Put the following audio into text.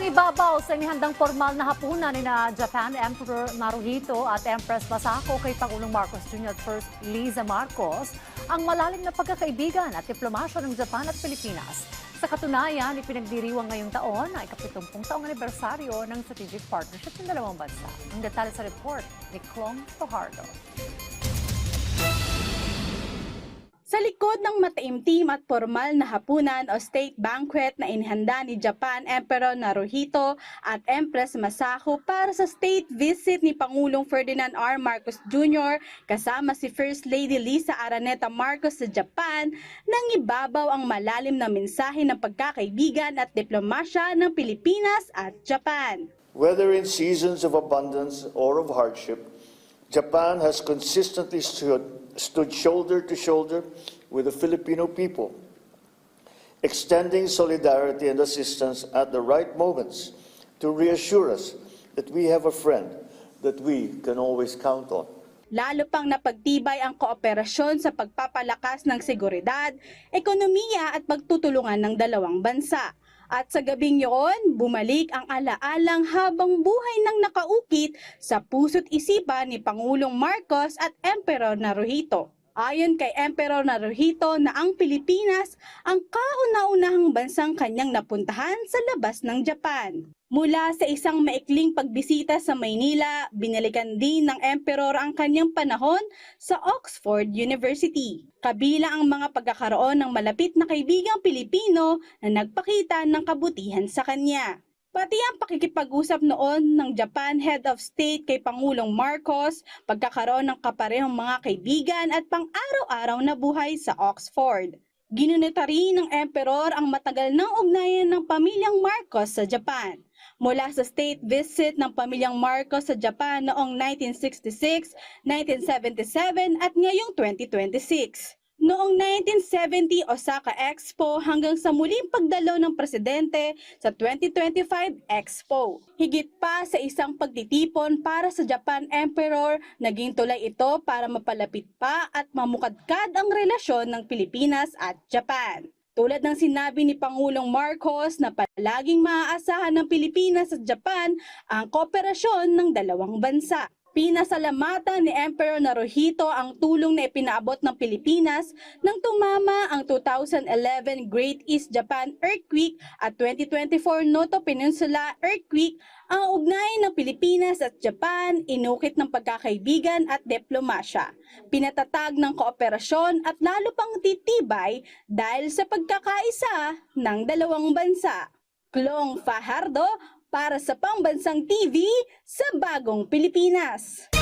Nangibabaw sa inihandang formal na hapunan ni na Japan Emperor Naruhito at Empress Masako kay Pangulong Marcos Jr. at First Liza Marcos ang malalim na pagkakaibigan at diplomasya ng Japan at Pilipinas. Sa katunayan, ipinagdiriwang ngayong taon ang ika-70 taong anibersaryo ng strategic partnership ng dalawang bansa. Ang detalye sa report ni Clong Fajardo. Sa likod ng mataimtim at formal na hapunan o state banquet na inihanda ni Japan Emperor Naruhito at Empress Masako para sa state visit ni Pangulong Ferdinand R. Marcos Jr. kasama si First Lady Liza Araneta Marcos sa Japan, nangibabaw ang malalim na mensahe ng pagkakaibigan at diplomasya ng Pilipinas at Japan. Whether in seasons of abundance or of hardship, Japan has consistently stood shoulder to shoulder with the Filipino people, extending solidarity and assistance at the right moments to reassure us that we have a friend that we can always count on. Lalo pang napagtibay ang kooperasyon sa pagpapalakas ng seguridad, ekonomiya at pagtutulungan ng dalawang bansa. At sa gabing yun, bumalik ang alaalang habang buhay ng nakaukit sa puso't isipan ni Pangulong Marcos at Emperor Naruhito. Ayon kay Emperor Naruhito na ang Pilipinas ang kauna-unahang bansang kanyang napuntahan sa labas ng Japan. Mula sa isang maikling pagbisita sa Maynila, binalikan din ng Emperor ang kanyang panahon sa Oxford University. Kabilang ang mga pagkakaroon ng malapit na kaibigang Pilipino na nagpakita ng kabutihan sa kanya. Pati ang pakikipag-usap noon ng Japan Head of State kay Pangulong Marcos, pagkakaroon ng kaparehong mga kaibigan at pang-araw-araw na buhay sa Oxford. Ginunita rin ng Emperor ang matagal ng ugnayan ng pamilyang Marcos sa Japan. Mula sa state visit ng pamilyang Marcos sa Japan noong 1966, 1977 at ngayong 2026. Noong 1970 Osaka Expo hanggang sa muling pagdalo ng presidente sa 2025 Expo. Higit pa sa isang pagtitipon para sa Japan Emperor, naging tulay ito para mapalapit pa at mamukadkad ang relasyon ng Pilipinas at Japan. Tulad ng sinabi ni Pangulong Marcos na palaging maaasahan ng Pilipinas at Japan ang kooperasyon ng dalawang bansa. Pinasalamatan ni Emperor Naruhito ang tulong na ipinaabot ng Pilipinas nang tumama ang 2011 Great East Japan Earthquake at 2024 Noto Peninsula Earthquake. Ang ugnayan ng Pilipinas at Japan, inukit ng pagkakaibigan at diplomasya, pinatatag ng kooperasyon at lalo pang titibay dahil sa pagkakaisa ng dalawang bansa. Clong Fajardo para sa Pambansang TV sa Bagong Pilipinas.